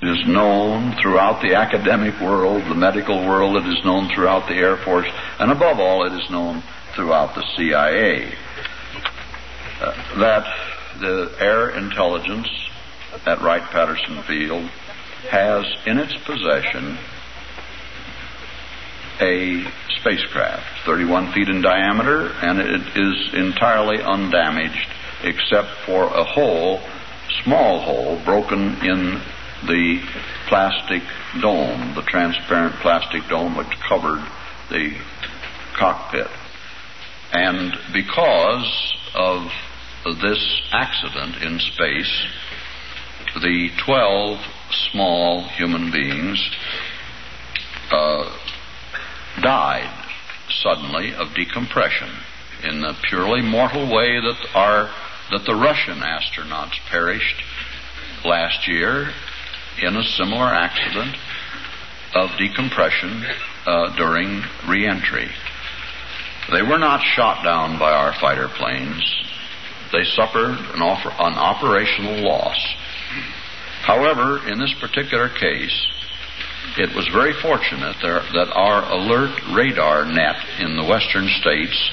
It is known throughout the academic world, the medical world. It is known throughout the Air Force, and above all, it is known throughout the CIA that the air intelligence at Wright-Patterson Field has in its possession a spacecraft, 31 feet in diameter, and it is entirely undamaged except for a hole, small hole, broken in the plastic dome, the transparent plastic dome which covered the cockpit. And because of this accident in space, the 12 small human beings died suddenly of decompression in the purely mortal way that the Russian astronauts perished last year in a similar accident of decompression during re-entry. They were not shot down by our fighter planes. They suffered an operational loss. However, in this particular case, it was very fortunate that our alert radar net in the western states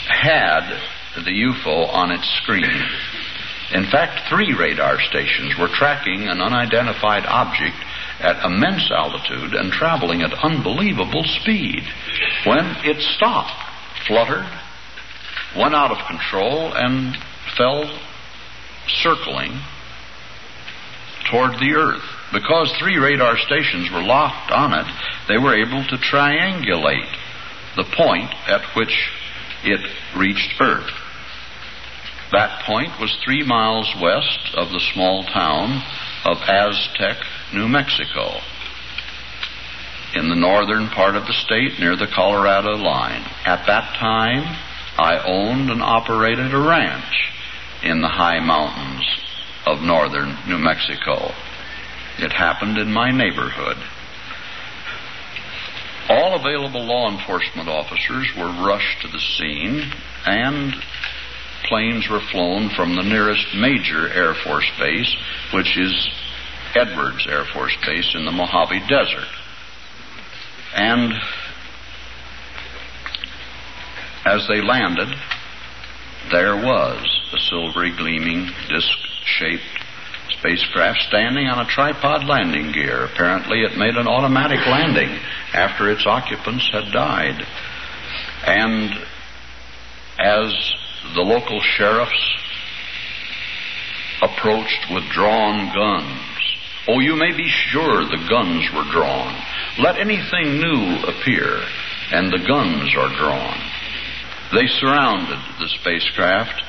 had the UFO on its screen. In fact, 3 radar stations were tracking an unidentified object at immense altitude and traveling at unbelievable speed when it stopped, fluttered, went out of control, and fell circling toward the Earth. Because 3 radar stations were locked on it, they were able to triangulate the point at which it reached Earth. That point was 3 miles west of the small town of Aztec, New Mexico, in the northern part of the state near the Colorado line. At that time, I owned and operated a ranch in the high mountains of northern New Mexico. It happened in my neighborhood. All available law enforcement officers were rushed to the scene, and planes were flown from the nearest major Air Force base, which is Edwards Air Force Base in the Mojave Desert. And as they landed, there was a silvery gleaming disc-shaped spacecraft standing on a tripod landing gear. Apparently it made an automatic landing after its occupants had died. And as the local sheriffs approached with drawn guns, oh, you may be sure the guns were drawn. Let anything new appear, and the guns are drawn. They surrounded the spacecraft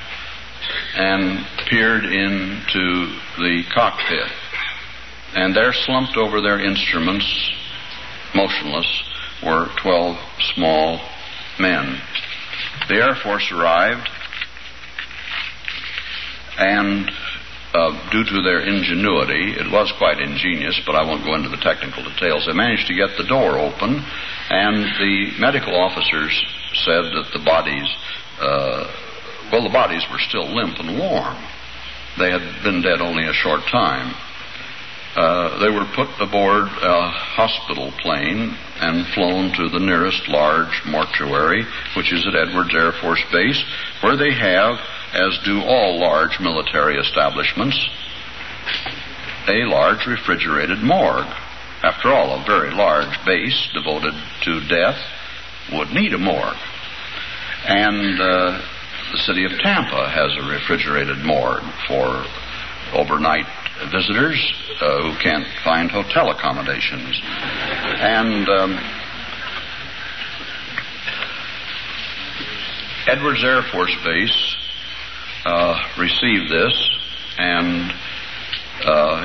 and peered into the cockpit. And there, slumped over their instruments, motionless, were 12 small men. The Air Force arrived, and due to their ingenuity, it was quite ingenious, but I won't go into the technical details, they managed to get the door open, and the medical officers said that the bodies were still limp and warm. They had been dead only a short time. They were put aboard a hospital plane and flown to the nearest large mortuary, which is at Edwards Air Force Base, where they have, as do all large military establishments, a large refrigerated morgue. After all, a very large base devoted to death would need a morgue. And the city of Tampa has a refrigerated morgue for overnight visitors who can't find hotel accommodations. And Edwards Air Force Base received this, and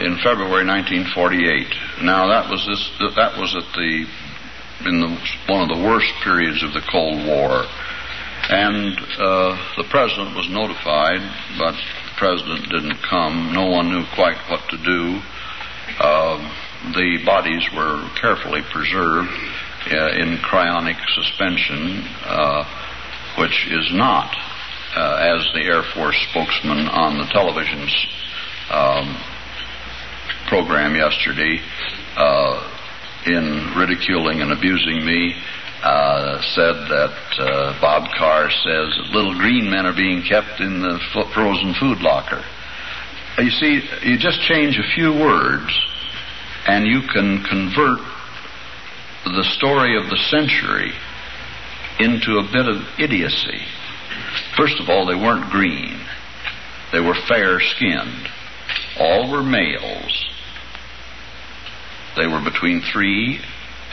in February 1948. Now that was one of the worst periods of the Cold War, and the president was notified, but the president didn't come. No one knew quite what to do. The bodies were carefully preserved in cryonic suspension, which is not, as the Air Force spokesman on the television program yesterday, in ridiculing and abusing me, said that Bob Carr says that little green men are being kept in the frozen food locker. You see, you just change a few words and you can convert the story of the century into a bit of idiocy. First of all, they weren't green. They were fair-skinned. All were males. They were between 3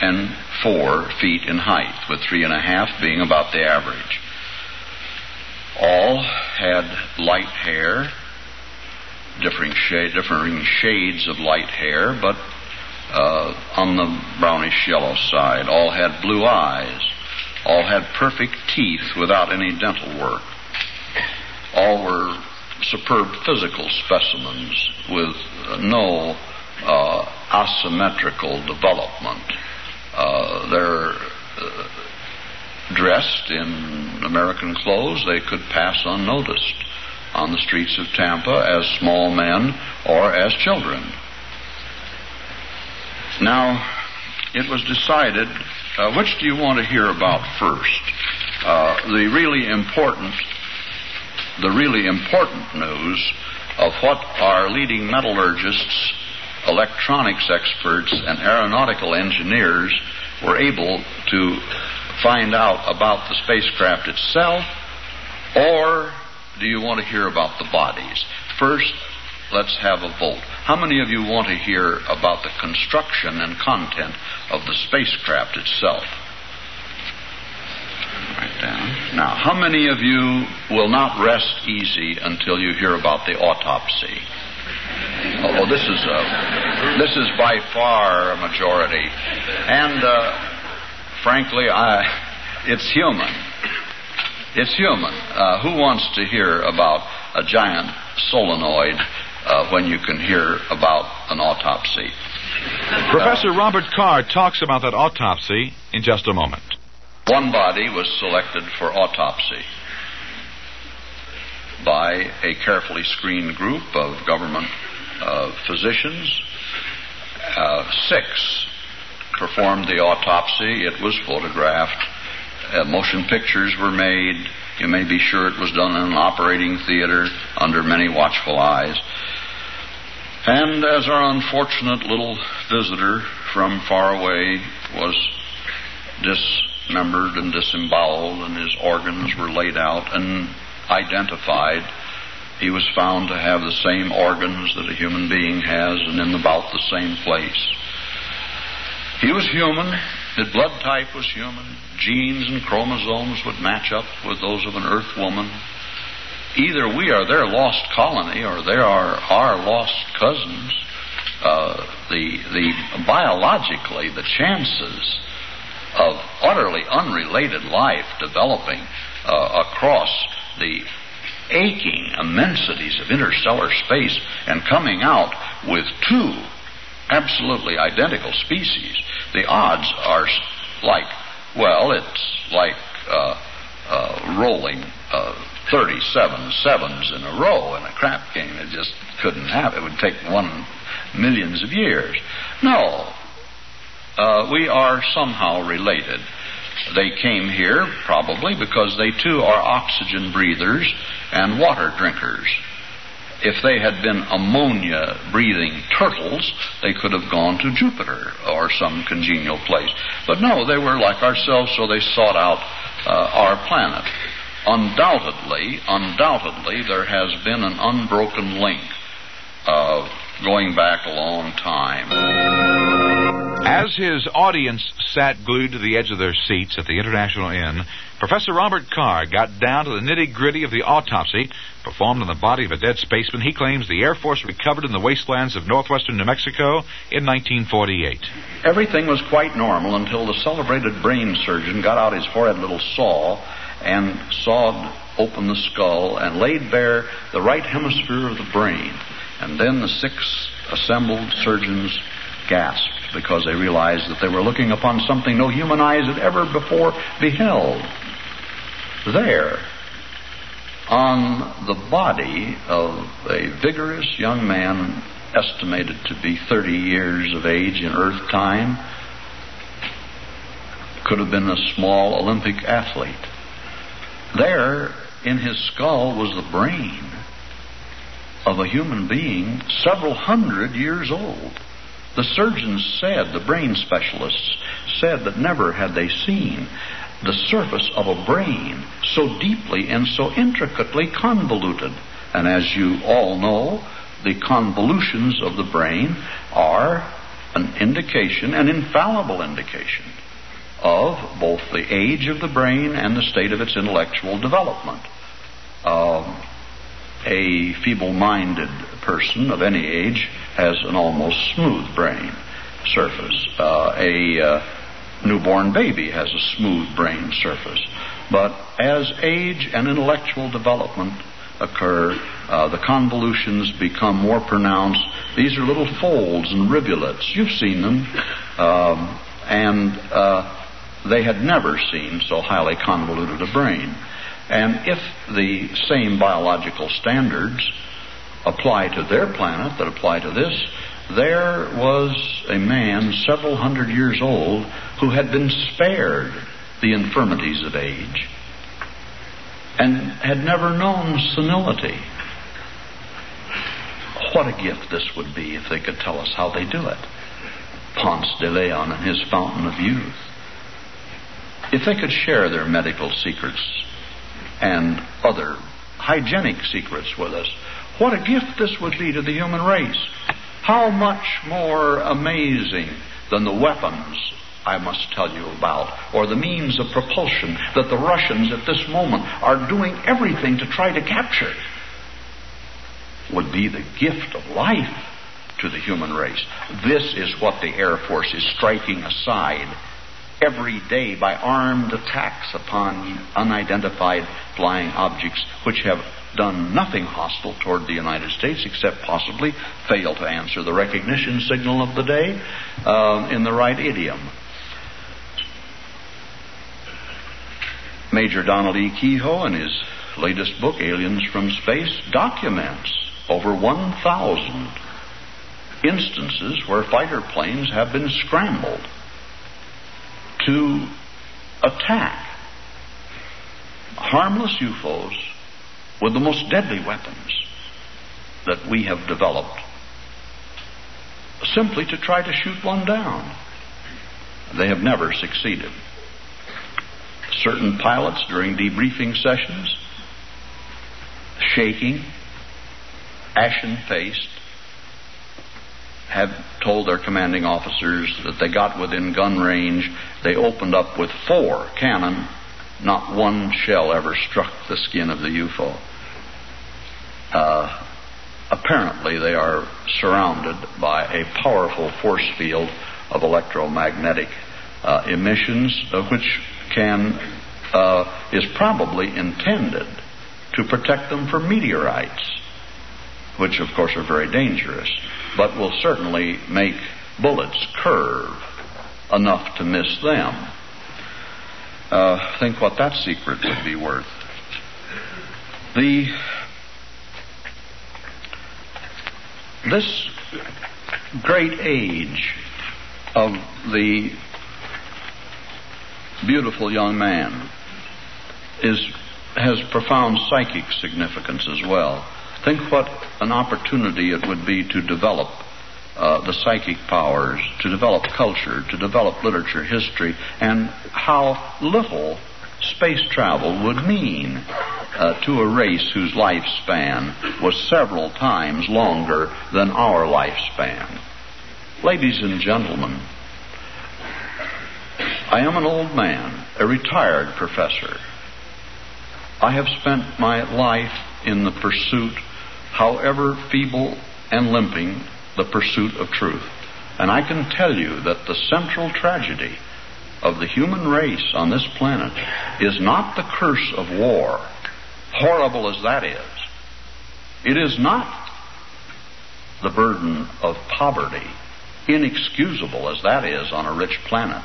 and 4 feet in height, with 3.5 being about the average. All had light hair, differing shades of light hair, but on the brownish yellow side. All had blue eyes. All had perfect teeth without any dental work. All were superb physical specimens with no asymmetrical development. They're dressed in American clothes. They could pass unnoticed on the streets of Tampa as small men or as children. Now, it was decided, which do you want to hear about first? The really important news of what our leading metallurgists, electronics experts, and aeronautical engineers were able to find out about the spacecraft itself, or do you want to hear about the bodies? First, let's have a vote. How many of you want to hear about the construction and content of the spacecraft itself? Right down. Now, how many of you will not rest easy until you hear about the autopsy? Oh, this is by far a majority, and frankly, it's human. It's human. Who wants to hear about a giant solenoid when you can hear about an autopsy? Professor Robert Carr talks about that autopsy in just a moment. One body was selected for autopsy by a carefully screened group of government physicians. 6 performed the autopsy. It was photographed. Motion pictures were made. You may be sure it was done in an operating theater under many watchful eyes. And as our unfortunate little visitor from far away was dismembered and disemboweled, and his organs were laid out and identified, he was found to have the same organs that a human being has and in about the same place. He was human. His blood type was human. Genes and chromosomes would match up with those of an Earth woman. Either we are their lost colony or they are our lost cousins. Biologically, the chances of utterly unrelated life developing across the aching immensities of interstellar space and coming out with 2 absolutely identical species, the odds are like, well, it's like rolling 37 sevens in a row in a crap game. It just couldn't happen. It would take millions of years. No, we are somehow related. They came here probably because they too are oxygen breathers and water drinkers. If they had been ammonia-breathing turtles, they could have gone to Jupiter or some congenial place. But no, they were like ourselves, so they sought out our planet. Undoubtedly, there has been an unbroken link going back a long time. As his audience sat glued to the edge of their seats at the International Inn, Professor Robert Carr got down to the nitty-gritty of the autopsy performed on the body of a dead spaceman he claims the Air Force recovered in the wastelands of northwestern New Mexico in 1948. Everything was quite normal until the celebrated brain surgeon got out his horrid little saw and sawed open the skull and laid bare the right hemisphere of the brain. And then the 6 assembled surgeons gasped because they realized that they were looking upon something no human eyes had ever before beheld. There, on the body of a vigorous young man estimated to be 30 years of age in Earth time, could have been a small Olympic athlete. There, in his skull, was the brain of a human being several hundred years old. The surgeons said, the brain specialists said, that never had they seen the surface of a brain so deeply and so intricately convoluted. And as you all know, the convolutions of the brain are an indication, an infallible indication, of both the age of the brain and the state of its intellectual development. A feeble-minded person of any age has an almost smooth brain surface. A newborn baby has a smooth brain surface. But as age and intellectual development occur, the convolutions become more pronounced. These are little folds and rivulets. You've seen them. And they had never seen so highly convoluted a brain. And if the same biological standards apply to their planet that apply to this, there was a man several hundred years old who had been spared the infirmities of age and had never known senility. What a gift this would be if they could tell us how they do it. Ponce de Leon and his fountain of youth. If they could share their medical secrets and other hygienic secrets with us, what a gift this would be to the human race. How much more amazing than the weapons I must tell you about, or the means of propulsion that the Russians at this moment are doing everything to try to capture, would be the gift of life to the human race. This is what the Air Force is striking aside every day by armed attacks upon unidentified flying objects which have done nothing hostile toward the United States except possibly fail to answer the recognition signal of the day in the right idiom. Major Donald E. Kehoe, in his latest book, Aliens from Space, documents over 1,000 instances where fighter planes have been scrambled to attack harmless UFOs with the most deadly weapons that we have developed, simply to try to shoot one down. They have never succeeded. Certain pilots during debriefing sessions, shaking, ashen-faced, have told their commanding officers that they got within gun range. They opened up with 4 cannon. Not one shell ever struck the skin of the UFO. Apparently they are surrounded by a powerful force field of electromagnetic emissions, which is probably intended to protect them from meteorites, which of course are very dangerous, but will certainly make bullets curve enough to miss them. Think what that secret would be worth. This great age of the beautiful young man has profound psychic significance as well. Think what an opportunity it would be to develop the psychic powers, to develop culture, to develop literature, history, and how little space travel would mean to a race whose lifespan was several times longer than our lifespan. Ladies and gentlemen, I am an old man, a retired professor. I have spent my life in the pursuit, however feeble and limping, the pursuit of truth. And I can tell you that the central tragedy of the human race on this planet is not the curse of war, horrible as that is. It is not the burden of poverty, inexcusable as that is on a rich planet.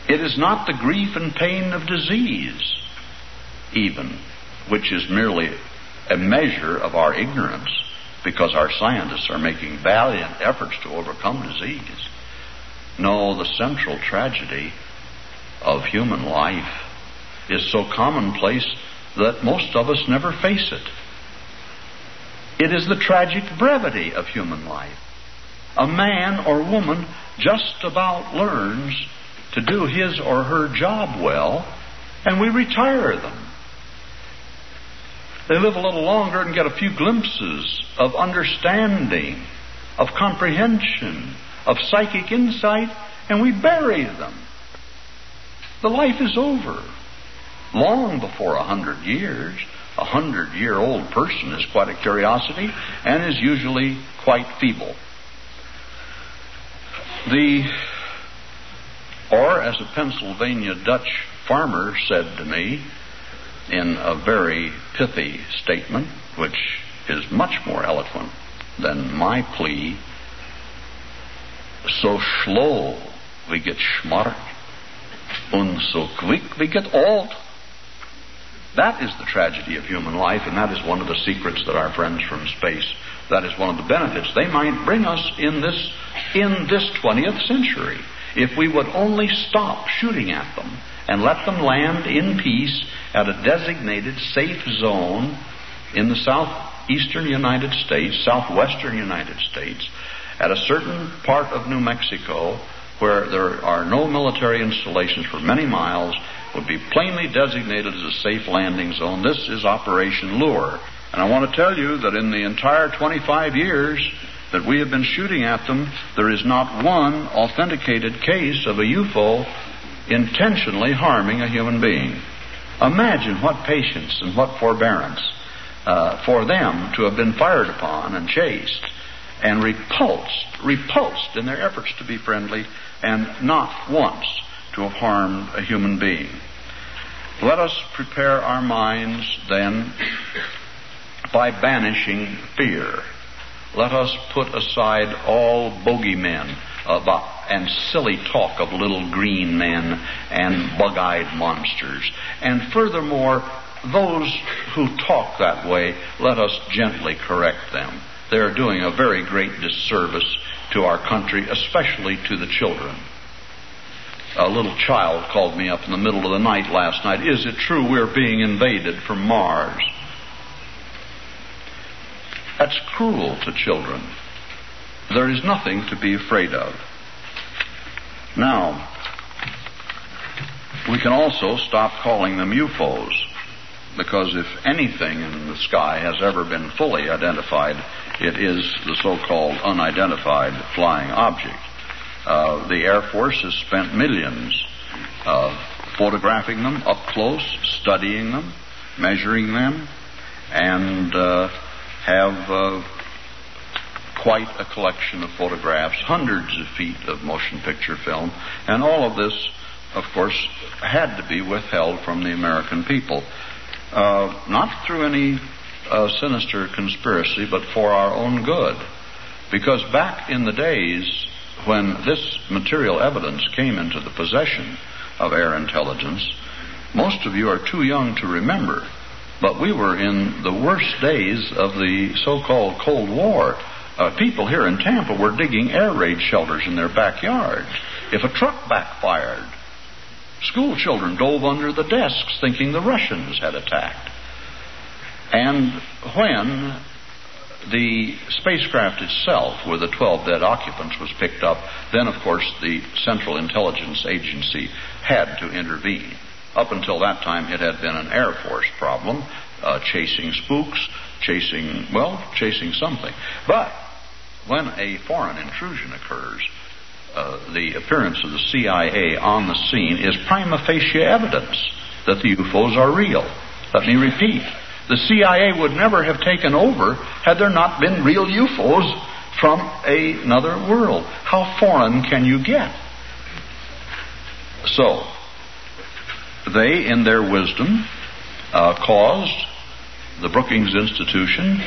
It is not the grief and pain of disease, even, which is merely a measure of our ignorance, because our scientists are making valiant efforts to overcome disease. No, the central tragedy of human life is so commonplace that most of us never face it. It is the tragic brevity of human life. A man or woman just about learns to do his or her job well, and we retire them. They live a little longer and get a few glimpses of understanding, of comprehension, of psychic insight, and we bury them. The life is over long before 100 years. A 100-year-old person is quite a curiosity and is usually quite feeble. Or as a Pennsylvania Dutch farmer said to me in a very pithy statement, which is much more eloquent than my plea, so slow we get smart, and so quick we get old. That is the tragedy of human life, and that is one of the secrets that our friends from space, that is one of the benefits they might bring us in this 20th century. If we would only stop shooting at them and let them land in peace at a designated safe zone in the southeastern United States, southwestern United States, at a certain part of New Mexico where there are no military installations for many miles, would be plainly designated as a safe landing zone. This is Operation Lure. And I want to tell you that in the entire 25 years that we have been shooting at them, there is not one authenticated case of a UFO intentionally harming a human being. Imagine what patience and what forbearance for them to have been fired upon and chased and repulsed in their efforts to be friendly, and not once to have harmed a human being. Let us prepare our minds then by banishing fear. Let us put aside all bogeymen and silly talk of little green men and bug-eyed monsters. And furthermore, those who talk that way, let us gently correct them. They are doing a very great disservice to our country, especially to the children. A little child called me up in the middle of the night last night. Is it true we're being invaded from Mars? That's cruel to children. There is nothing to be afraid of. Now, we can also stop calling them UFOs, because if anything in the sky has ever been fully identified, it is the so-called unidentified flying object. The Air Force has spent millions photographing them up close, studying them, measuring them, and have quite a collection of photographs, hundreds of feet of motion picture film, and all of this, of course, had to be withheld from the American people. Not through any sinister conspiracy, but for our own good. Because back in the days when this material evidence came into the possession of air intelligence, most of you are too young to remember, but we were in the worst days of the so-called Cold War. People here in Tampa were digging air raid shelters in their backyards. If a truck backfired, school children dove under the desks thinking the Russians had attacked. And when the spacecraft itself, with the 12 dead occupants, was picked up, then, of course, the Central Intelligence Agency had to intervene. Up until that time, it had been an Air Force problem, chasing spooks, chasing something. But when a foreign intrusion occurs, the appearance of the CIA on the scene is prima facie evidence that the UFOs are real. Let me repeat. The CIA would never have taken over had there not been real UFOs from another world. How foreign can you get? So, they, in their wisdom, caused the Brookings Institution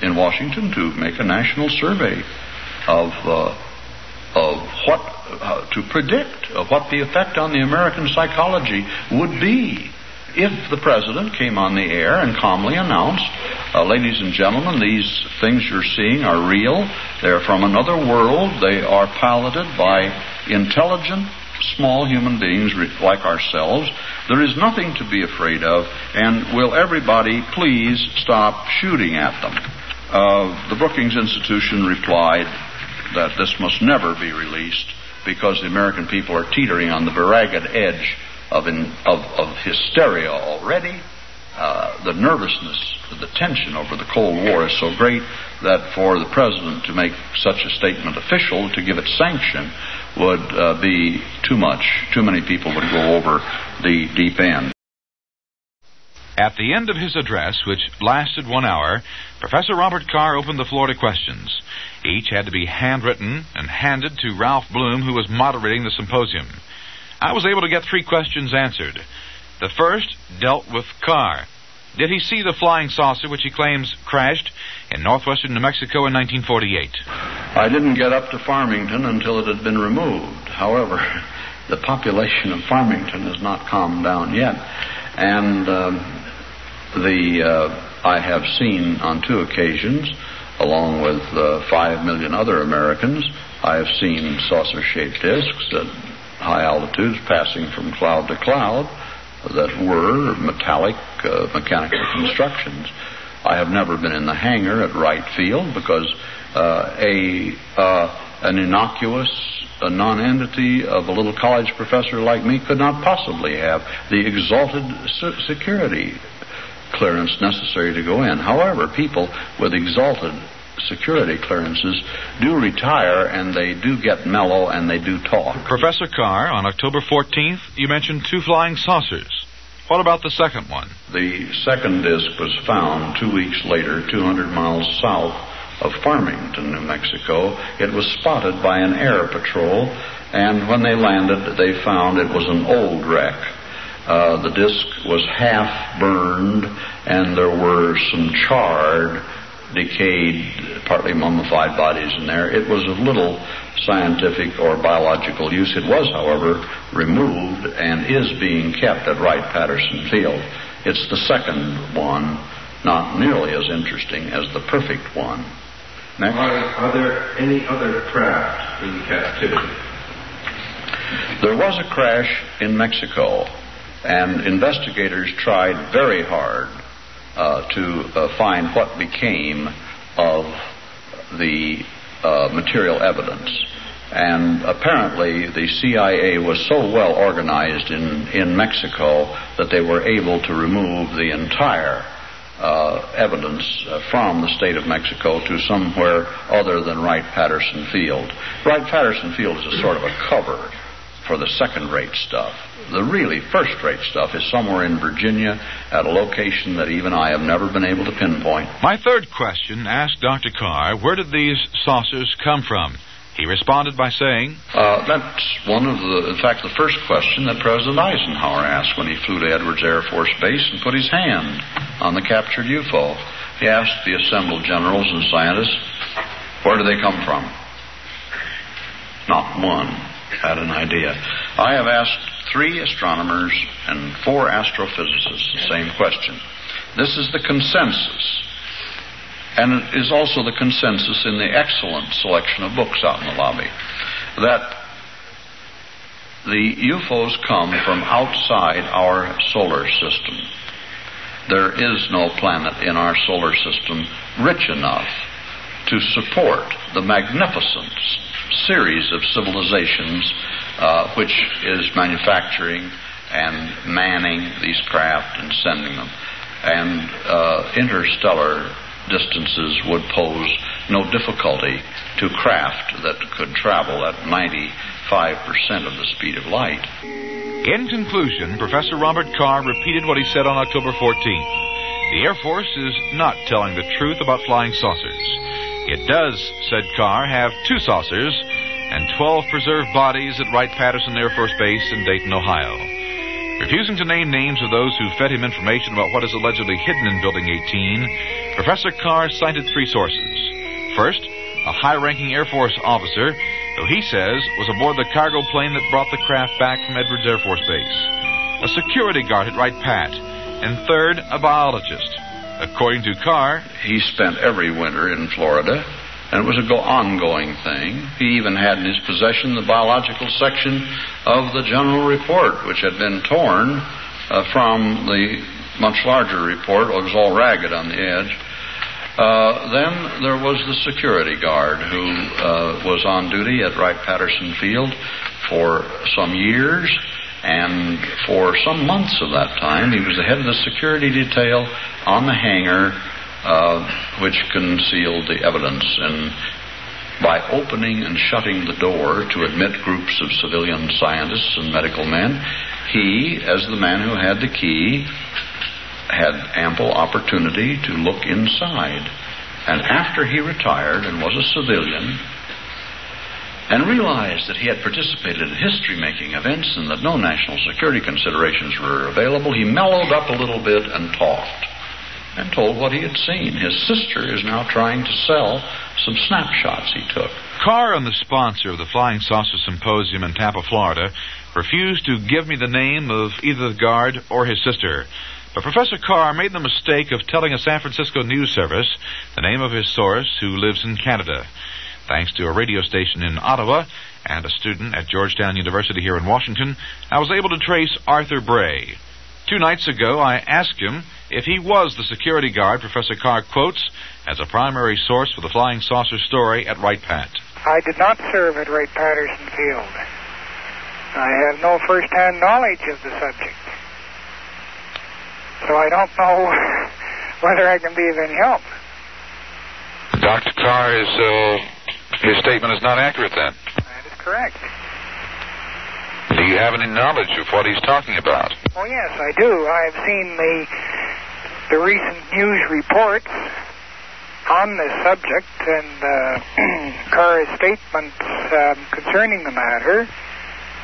in Washington to make a national survey of what to predict what the effect on the American psychology would be if the President came on the air and calmly announced, ladies and gentlemen, these things you're seeing are real. They're from another world. They are piloted by intelligent, small human beings like ourselves. There is nothing to be afraid of, and will everybody please stop shooting at them? The Brookings Institution replied that this must never be released because the American people are teetering on the very ragged edge of hysteria already. The nervousness, the tension over the Cold War is so great that for the President to make such a statement official, to give it sanction, would be too much. Too many people would go over the deep end. At the end of his address, which lasted 1 hour, Professor Robert Carr opened the floor to questions. Each had to be handwritten and handed to Ralph Bloom, who was moderating the symposium. I was able to get 3 questions answered. The first dealt with Carr. Did he see the flying saucer which he claims crashed in northwestern New Mexico in 1948? I didn't get up to Farmington until it had been removed. However, the population of Farmington has not calmed down yet. And I have seen on 2 occasions, along with 5 million other Americans, I have seen saucer-shaped discs at high altitudes passing from cloud to cloud that were metallic mechanical constructions. I have never been in the hangar at Wright Field because an innocuous non-entity of a little college professor like me could not possibly have the exalted security clearance necessary to go in. However, people with exalted security clearances do retire, and they do get mellow, and they do talk. Professor Carr, on October 14th, you mentioned 2 flying saucers. What about the second one? The second disc was found 2 weeks later, 200 miles south of Farmington, New Mexico. It was spotted by an air patrol, and when they landed, they found it was an old wreck. The disc was half burned, and there were some charred, decayed, partly mummified bodies in there. It was of little scientific or biological use. It was, however, removed and is being kept at Wright-Patterson Field. It's the second one, not nearly as interesting as the perfect one. Next. Are there any other craft in captivity? There was a crash in Mexico, and investigators tried very hard to find what became of the material evidence. And apparently the CIA was so well organized in Mexico that they were able to remove the entire evidence from the state of Mexico to somewhere other than Wright-Patterson Field. Wright-Patterson Field is a sort of a cover for the second-rate stuff. The really first-rate stuff is somewhere in Virginia at a location that even I have never been able to pinpoint. My third question asked Dr. Carr, where did these saucers come from? He responded by saying, that's one of the, in fact, the first question that President Eisenhower asked when he flew to Edwards Air Force Base and put his hand on the captured UFO. He asked the assembled generals and scientists, where do they come from? Not one had an idea. I have asked 3 astronomers and 4 astrophysicists the same question. This is the consensus, and it is also the consensus in the excellent selection of books out in the lobby, that the UFOs come from outside our solar system. There is no planet in our solar system rich enough to support the magnificent series of civilizations which is manufacturing and manning these craft and sending them. And interstellar distances would pose no difficulty to craft that could travel at 95% of the speed of light. In conclusion, Professor Robert Carr repeated what he said on October 14th. The Air Force is not telling the truth about flying saucers. It does, said Carr, have 2 saucers and 12 preserved bodies at Wright-Patterson Air Force Base in Dayton, Ohio. Refusing to name names of those who fed him information about what is allegedly hidden in Building 18, Professor Carr cited 3 sources. First, a high-ranking Air Force officer who he says was aboard the cargo plane that brought the craft back from Edwards Air Force Base. a security guard at Wright-Pat, and third, a biologist. According to Carr, he spent every winter in Florida, and it was an ongoing thing. He even had in his possession the biological section of the general report, which had been torn from the much larger report. It was all ragged on the edge. Then there was the security guard who was on duty at Wright-Patterson Field for some years, and for some months of that time he was the head of the security detail on the hangar which concealed the evidence. And by opening and shutting the door to admit groups of civilian scientists and medical men, he, as the man who had the key, had ample opportunity to look inside. And after he retired and was a civilian and realized that he had participated in history-making events and that no national security considerations were available, he mellowed up a little bit and talked and told what he had seen. His sister is now trying to sell some snapshots he took. Carr and the sponsor of the Flying Saucer Symposium in Tampa, Florida, refused to give me the name of either the guard or his sister. But Professor Carr made the mistake of telling a San Francisco news service the name of his source, who lives in Canada. Thanks to a radio station in Ottawa and a student at Georgetown University here in Washington, I was able to trace Arthur Bray. 2 nights ago, I asked him if he was the security guard Professor Carr quotes as a primary source for the flying saucer story at Wright-Pat. I did not serve at Wright-Patterson Field. I have no first-hand knowledge of the subject. So I don't know whether I can be of any help. Dr. Carr, his statement is not accurate then? That is correct. Do you have any knowledge of what he's talking about? Oh, yes, I do. I've seen the recent news reports on this subject and Carr's statements concerning the matter.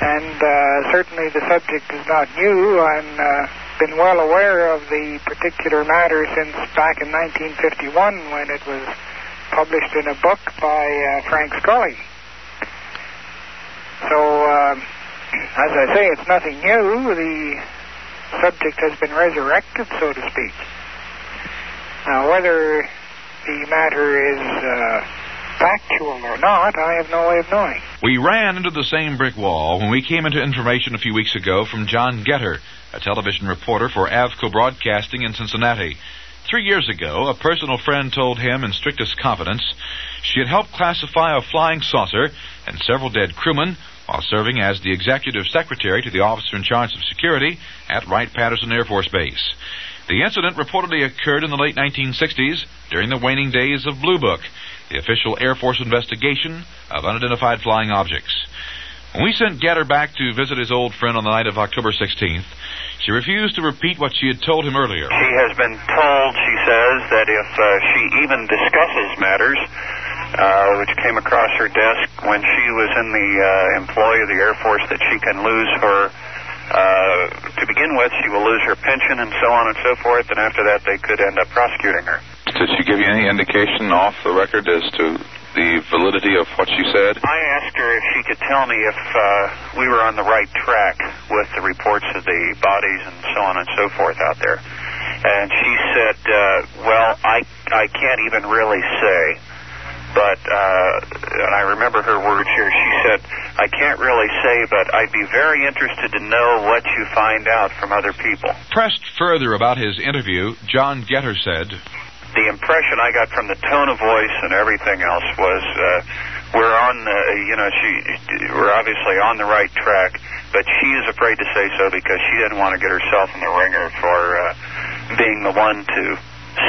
And certainly the subject is not new. I've been well aware of the particular matter since back in 1951 when it was published in a book by Frank Scully. So, as I say, it's nothing new. The subject has been resurrected, so to speak. Now, whether the matter is factual or not, I have no way of knowing. We ran into the same brick wall when we came into information a few weeks ago from John Getter, a television reporter for Avco Broadcasting in Cincinnati. 3 years ago, a personal friend told him in strictest confidence she had helped classify a flying saucer and several dead crewmen while serving as the executive secretary to the officer in charge of security at Wright-Patterson Air Force Base. The incident reportedly occurred in the late 1960s during the waning days of Blue Book, the official Air Force investigation of unidentified flying objects. When we sent Getter back to visit his old friend on the night of October 16th, she refused to repeat what she had told him earlier. She has been told, she says, that if she even discusses matters, which came across her desk when she was in the employ of the Air Force, that she can lose her, to begin with, she will lose her pension and so on and so forth, and after that they could end up prosecuting her. Did she give you any indication off the record as to the validity of what she said? I asked her if she could tell me if we were on the right track with the reports of the bodies and so on and so forth out there. And she said, well, I can't even really say. But, and I remember her words here, she said, I can't really say, but I'd be very interested to know what you find out from other people. Pressed further about his interview, John Getter said, the impression I got from the tone of voice and everything else was we're on the, we're obviously on the right track, but she is afraid to say so because she didn't want to get herself in the ringer for being the one to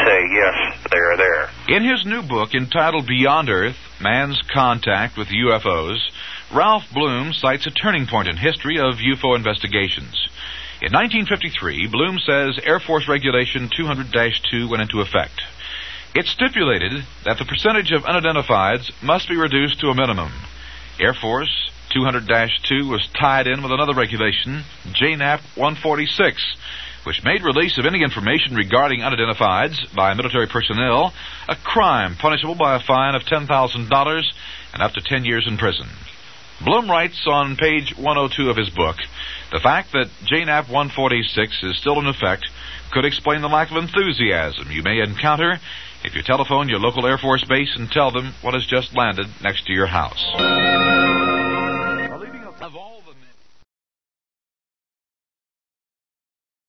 say, yes, they're there. In his new book entitled Beyond Earth, Man's Contact with UFOs, Ralph Bloom cites a turning point in history of UFO investigations. In 1953, Bloom says Air Force Regulation 200-2 went into effect. It stipulated that the percentage of unidentifieds must be reduced to a minimum. Air Force 200-2 was tied in with another regulation, JNAP 146, which made release of any information regarding unidentifieds by military personnel a crime punishable by a fine of $10,000 and up to 10 years in prison. Bloom writes on page 102 of his book, the fact that JNAP 146 is still in effect could explain the lack of enthusiasm you may encounter if you telephone your local Air Force base and tell them what has just landed next to your house.